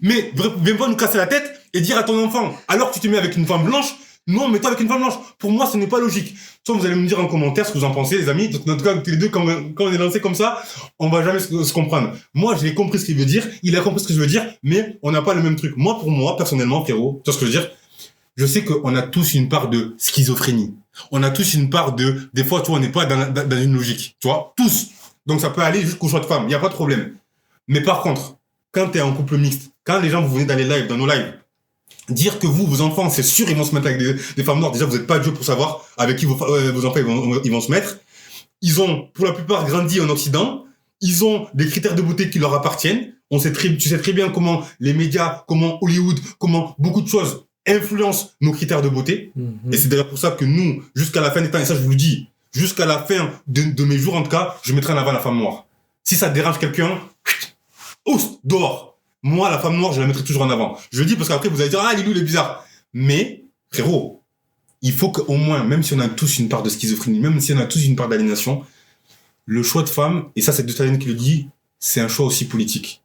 Mais viens pas nous casser la tête et dire à ton enfant, alors que tu te mets avec une femme blanche, non, mets-toi avec une femme blanche. Pour moi, ce n'est pas logique. Soit vous allez me dire en commentaire ce que vous en pensez, les amis. En tout cas, tous les deux, quand on est lancé comme ça, on va jamais se comprendre. Moi, j'ai compris ce qu'il veut dire. Il a compris ce que je veux dire. Mais on n'a pas le même truc. Moi, pour moi, personnellement, frérot, tu vois ce que je veux dire? Je sais qu'on a tous une part de schizophrénie. On a tous une part des fois, tu vois, on n'est pas dans une logique. Tu vois? Tous. Donc, ça peut aller jusqu'au choix de femme. Il n'y a pas de problème. Mais par contre, quand t'es en couple mixte, quand les gens, vous venez dans les lives, dans nos lives, dire que vos enfants, c'est sûr, ils vont se mettre avec des femmes noires. Déjà, vous n'êtes pas Dieu pour savoir avec qui vos enfants ils vont se mettre. Ils ont, pour la plupart, grandi en Occident. Ils ont des critères de beauté qui leur appartiennent. Tu sais très bien comment les médias, comment Hollywood, comment beaucoup de choses influencent nos critères de beauté. Et c'est d'ailleurs pour ça que nous, jusqu'à la fin des temps, et ça, je vous le dis, jusqu'à la fin de mes jours, en tout cas, je mettrai en avant la femme noire. Si ça dérange quelqu'un, oust, dehors. Moi, la femme noire, je la mettrai toujours en avant. Je le dis parce qu'après, vous allez dire, ah, Lilou, il est bizarre. Mais, frérot, il faut qu'au moins, même si on a tous une part de schizophrénie, même si on a tous une part d'aliénation, le choix de femme, et ça, c'est De Staline qui le dit, c'est un choix aussi politique.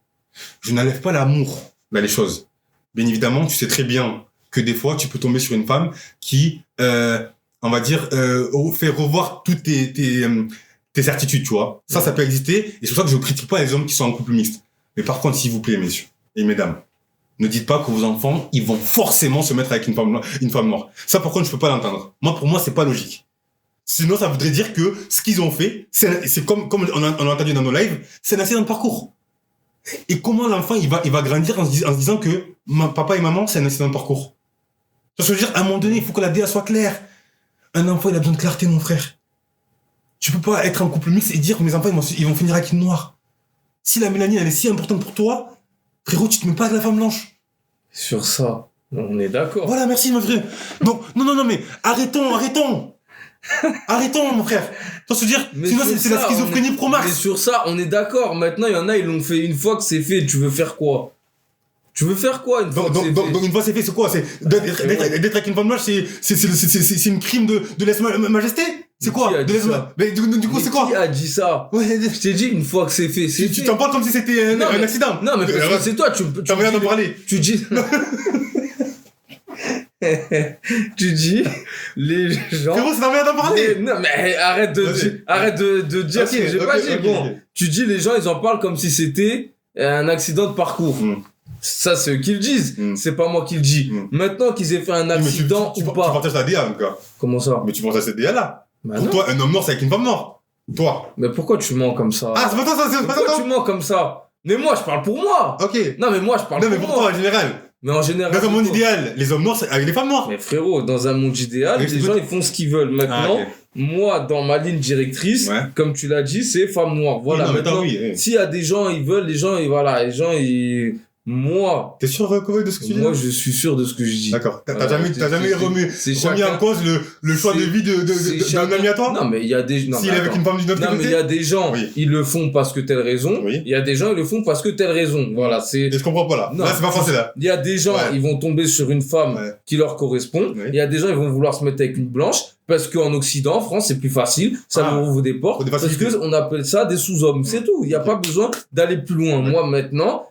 Je n'enlève pas l'amour dans les choses. Bien évidemment, tu sais très bien que des fois, tu peux tomber sur une femme qui, on va dire, fait revoir toutes tes certitudes, tu vois. Ça peut exister, et c'est pour ça que je ne critique pas les hommes qui sont en couple mixte. Mais par contre, s'il vous plaît, messieurs et mesdames, ne dites pas que vos enfants, ils vont forcément se mettre avec une femme noire. Ça, par contre, je peux pas l'entendre. Pour moi, c'est pas logique. Sinon, ça voudrait dire que ce qu'ils ont fait, c'est comme on a entendu dans nos lives, c'est un accident de parcours. Et comment l'enfant, il va grandir en se disant que papa et maman, c'est un accident de parcours. Ça veut dire, à un moment donné, il faut que la DA soit claire. Un enfant, il a besoin de clarté, mon frère. Tu peux pas être en couple mixte et dire que mes enfants, ils vont finir avec une noire. Si la mélanine, elle est si importante pour toi, frérot, tu te mets pas avec la femme blanche. Sur ça, on est d'accord. Voilà, merci, mon frère. Donc, non, mais arrêtons, mon frère. Tu vois ce que je veux dire? Sinon, c'est la schizophrénie pro max. Mais sur ça, on est d'accord. Maintenant, il y en a, ils l'ont fait une fois que c'est fait. Tu veux faire quoi une fois que c'est fait? Donc, une fois c'est fait, c'est quoi? C'est d'être avec une femme blanche, c'est une crime de lèse-majesté? C'est quoi? De lèse-majesté? Mais du coup, c'est quoi? Qui a dit ça? Ouais, je t'ai dit, une fois que c'est fait, c'est fait. Tu t'en parles comme si c'était un accident. Non, mais parce que c'est toi, t'as rien d'en parler. Tu dis... tu dis, les gens... Frérot, ça n'a rien d'en parler. Non, mais arrête de dire ce que j'ai pas dit. Bon, tu dis, les gens, ils en parlent comme si c'était un accident de parcours. Ça, c'est eux qui le disent. C'est pas moi qui le dis. Maintenant qu'ils aient fait un accident ou pas. Tu partages ta DA, en tout cas. Comment ça? Mais tu partages cette DA-là. Bah pour non. toi, un homme noir, c'est avec une femme noire. Toi. Mais pourquoi tu mens comme ça? Ah, c'est pas toi, ça, c'est pas Pourquoi toi. tu mens comme ça? Mais moi, je parle pour moi. Ok. Non, mais moi, je parle Non, mais pour pour toi, moi. en général. Mais en général. Dans un monde c'est quoi? idéal, les hommes noirs, c'est avec les femmes noires. Mais frérot, dans un monde idéal, Mais les c'est gens quoi- ils font ce qu'ils veulent. Maintenant, Ah, ok. moi, dans ma ligne directrice, Ouais. comme tu l'as dit, c'est femme noire. Voilà. Oui, non, mais Maintenant, attends, oui. s'il y a des gens, ils veulent, les gens, moi, T'es sûr, Kovac, de ce que tu dis? moi, je suis sûr de ce que je dis. D'accord. T'as Voilà, jamais remis en cause le choix de vie d'un ami à toi? Non, mais il y a des... Non, S'il mais est avec attends. une femme d'une autre Non, mais il y a des gens, Oui. ils le font parce que telle raison. Oui. Il y a des gens, ils le font parce que telle raison. Voilà, c'est... Et je comprends pas là. Non. Là, c'est pas français là. Il y a des gens, Ouais. ils vont tomber sur une femme Ouais. qui leur correspond. Oui. Il y a des gens, ils vont vouloir se mettre avec une blanche parce qu'en Occident, en France, c'est plus facile. Ça Ah. vous ouvre des portes. Pour des Parce facilités. qu'on appelle ça des sous-hommes. C'est tout. Il n'y a pas besoin d'aller plus loin. Ouais. Moi, maintenant,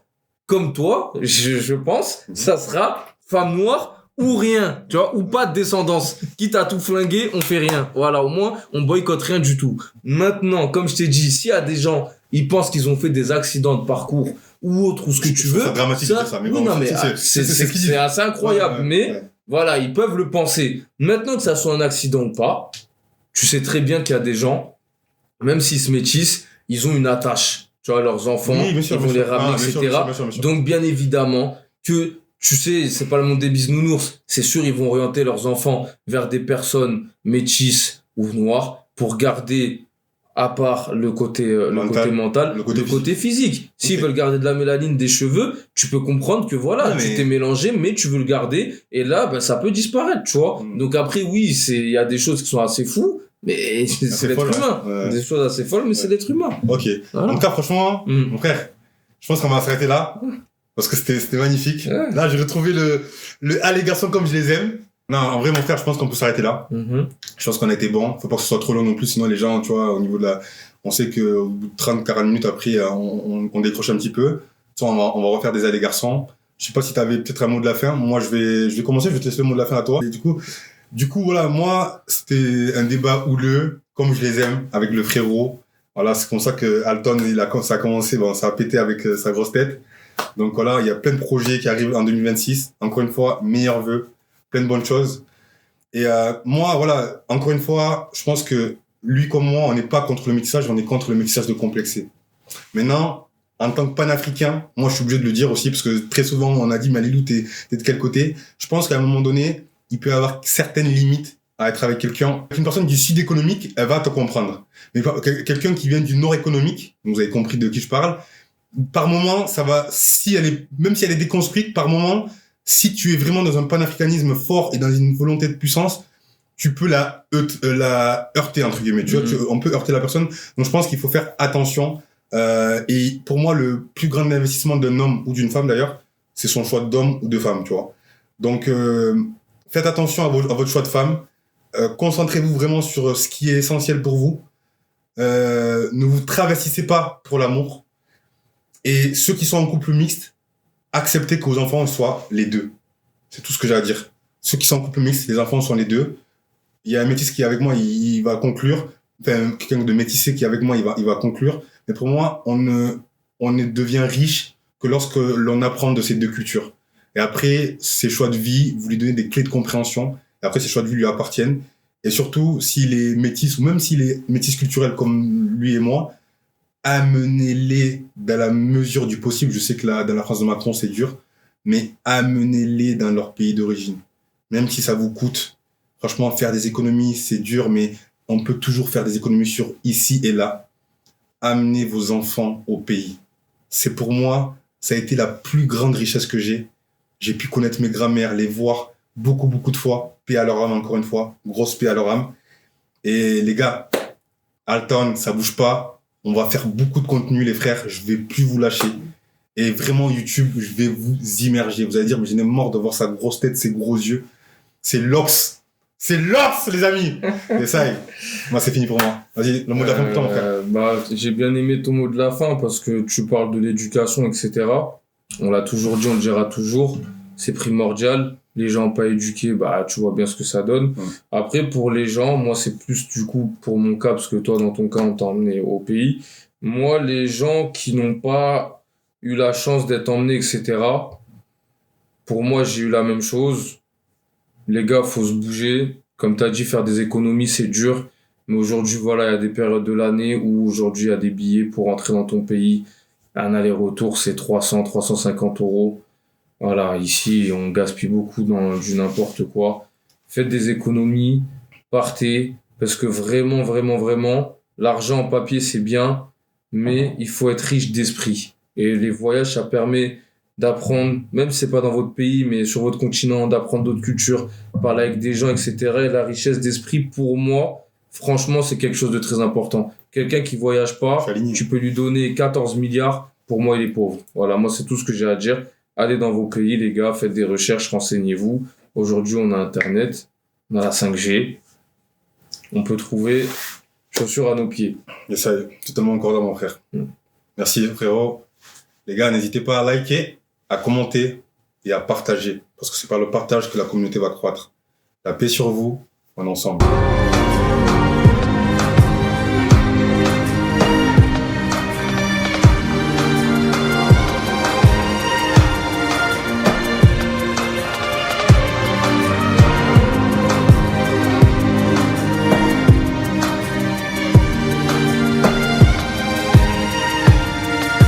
comme toi, je pense, ça sera femme noire ou rien, tu vois, ou pas de descendance. Quitte à tout flinguer, on fait rien. Voilà, au moins, on boycotte rien du tout. Maintenant, comme je t'ai dit, s'il y a des gens, ils pensent qu'ils ont fait des accidents de parcours ou autre, ou ce que tu veux. C'est dramatique de dire ça, mais oui, bon, non, mais c'est ce qu'ils disent. c'est assez incroyable, Ouais, ouais, mais ouais. voilà, ils peuvent le penser. Maintenant que ça soit un accident ou pas, tu sais très bien qu'il y a des gens, même s'ils se métissent, ils ont une attache. Tu vois, leurs enfants, Oui, bien sûr, ils vont bien les sûr. ramener, Ah, bien sûr, etc. bien sûr, bien sûr. Donc, bien évidemment, que tu sais, c'est pas le monde des bisounours. C'est sûr, ils vont orienter leurs enfants vers des personnes métisses ou noires pour garder, à part le côté mental, le côté physique. S'ils Ok. veulent garder de la mélanine, des cheveux, tu peux comprendre que voilà, Ouais, tu mais- t'es mélangé, mais tu veux le garder. Et là, ben, ça peut disparaître, tu vois. Mm. Donc après, oui, il y a des choses qui sont assez fous, mais c'est l'être folle, humain. ouais. Des choses assez folles, mais c'est l'être humain. Ok. Voilà. En tout cas, franchement, Mm. mon frère, je pense qu'on va s'arrêter là. Parce que c'était magnifique. Ouais. Là, j'ai retrouvé ah, les garçons comme je les aime. Non, en vrai, mon frère, je pense qu'on peut s'arrêter là. Mhm. Je pense qu'on a été bon. Faut pas que ce soit trop long non plus, sinon les gens, tu vois, au niveau de on sait qu'au bout de 30-40 minutes après, on décroche un petit peu. Tu vois, on va refaire des allées garçons. Je sais pas si t'avais peut-être un mot de la fin. Moi, je vais commencer, je vais te laisser le mot de la fin à toi. Et du coup, voilà, moi, c'était un débat houleux, comme je les aime, avec le frérot. Voilà, c'est comme ça que Alton, ça a commencé, bon, ça a pété avec sa grosse tête. Donc voilà, il y a plein de projets qui arrivent en 2026. Encore une fois, meilleurs vœux, plein de bonnes choses. Et moi, voilà, encore une fois, je pense que lui comme moi, on n'est pas contre le métissage, on est contre le métissage de complexé. Maintenant, en tant que panafricain, moi je suis obligé de le dire aussi, parce que très souvent on a dit, mais Lilou, t'es de quel côté? Je pense qu'à un moment donné, il peut y avoir certaines limites à être avec quelqu'un. Une personne du sud économique, elle va te comprendre. Mais quelqu'un qui vient du nord économique, vous avez compris de qui je parle, par moment, ça va, même si elle est déconstruite, par moment, si tu es vraiment dans un panafricanisme fort et dans une volonté de puissance, tu peux la heurter, entre guillemets. Tu vois, on peut heurter la personne. Donc, je pense qu'il faut faire attention. Et pour moi, le plus grand investissement d'un homme ou d'une femme, d'ailleurs, c'est son choix d'homme ou de femme, tu vois. Donc, faites attention à votre choix de femme. Concentrez-vous vraiment sur ce qui est essentiel pour vous. Ne vous travestissez pas pour l'amour. Et ceux qui sont en couple mixte, acceptez qu'aux enfants soient les deux. C'est tout ce que j'ai à dire. Ceux qui sont en couple mixte, les enfants sont les deux. Il y a un métis qui est avec moi, il va conclure. Enfin, quelqu'un de métissé qui est avec moi, il va conclure. Mais pour moi, on ne devient riche que lorsque l'on apprend de ces deux cultures. Et après, ses choix de vie, vous lui donnez des clés de compréhension. Et après, ces choix de vie lui appartiennent. Et surtout, s'il est métis, ou même s'il est métis culturel comme lui et moi, amenez-les dans la mesure du possible. Je sais que dans la France de Macron, c'est dur, mais amenez-les dans leur pays d'origine. Même si ça vous coûte. Franchement, faire des économies, c'est dur, mais on peut toujours faire des économies sur ici et là. Amenez vos enfants au pays. C'est pour moi, ça a été la plus grande richesse que j'ai. J'ai pu connaître mes grands-mères, les voir beaucoup, beaucoup de fois. Paix à leur âme, encore une fois. Grosse paix à leur âme. Et les gars, Alton, ça bouge pas. On va faire beaucoup de contenu, les frères. Je vais plus vous lâcher. Et vraiment, YouTube, je vais vous immerger. Vous allez dire, mais j'en ai marre de voir sa grosse tête, ses gros yeux. C'est l'Ox. C'est l'Ox, les amis. Et ça y est. Moi, c'est fini pour moi. Vas-y, le mot de la fin pour toi, mon frère. J'ai bien aimé ton mot de la fin parce que tu parles de l'éducation, etc. On l'a toujours dit, on le dira toujours. C'est primordial. Les gens pas éduqués, tu vois bien ce que ça donne. Après, pour les gens, moi, c'est plus du coup pour mon cas, parce que toi, dans ton cas, on t'a emmené au pays. Moi, les gens qui n'ont pas eu la chance d'être emmenés, etc., pour moi, j'ai eu la même chose. Les gars, faut se bouger. Comme t'as dit, faire des économies, c'est dur. Mais aujourd'hui, voilà, il y a des périodes de l'année où aujourd'hui, il y a des billets pour entrer dans ton pays. Un aller-retour, c'est 300, 350 euros. Voilà, ici, on gaspille beaucoup dans du n'importe quoi. Faites des économies, partez, parce que vraiment, vraiment, vraiment, l'argent en papier, c'est bien, mais il faut être riche d'esprit. Et les voyages, ça permet d'apprendre, même si c'est pas dans votre pays, mais sur votre continent, d'apprendre d'autres cultures, parler avec des gens, etc. Et la richesse d'esprit, pour moi, franchement, c'est quelque chose de très important. Quelqu'un qui voyage pas, tu peux lui donner 14 milliards, pour moi, il est pauvre. Voilà, moi, c'est tout ce que j'ai à dire. Allez dans vos pays, les gars, faites des recherches, renseignez-vous. Aujourd'hui, on a Internet, on a la 5G. On peut trouver chaussures à nos pieds. Et ça, totalement encore dans mon frère. Merci, frérot. Les gars, n'hésitez pas à liker, à commenter et à partager. Parce que c'est par le partage que la communauté va croître. La paix sur vous, on est ensemble.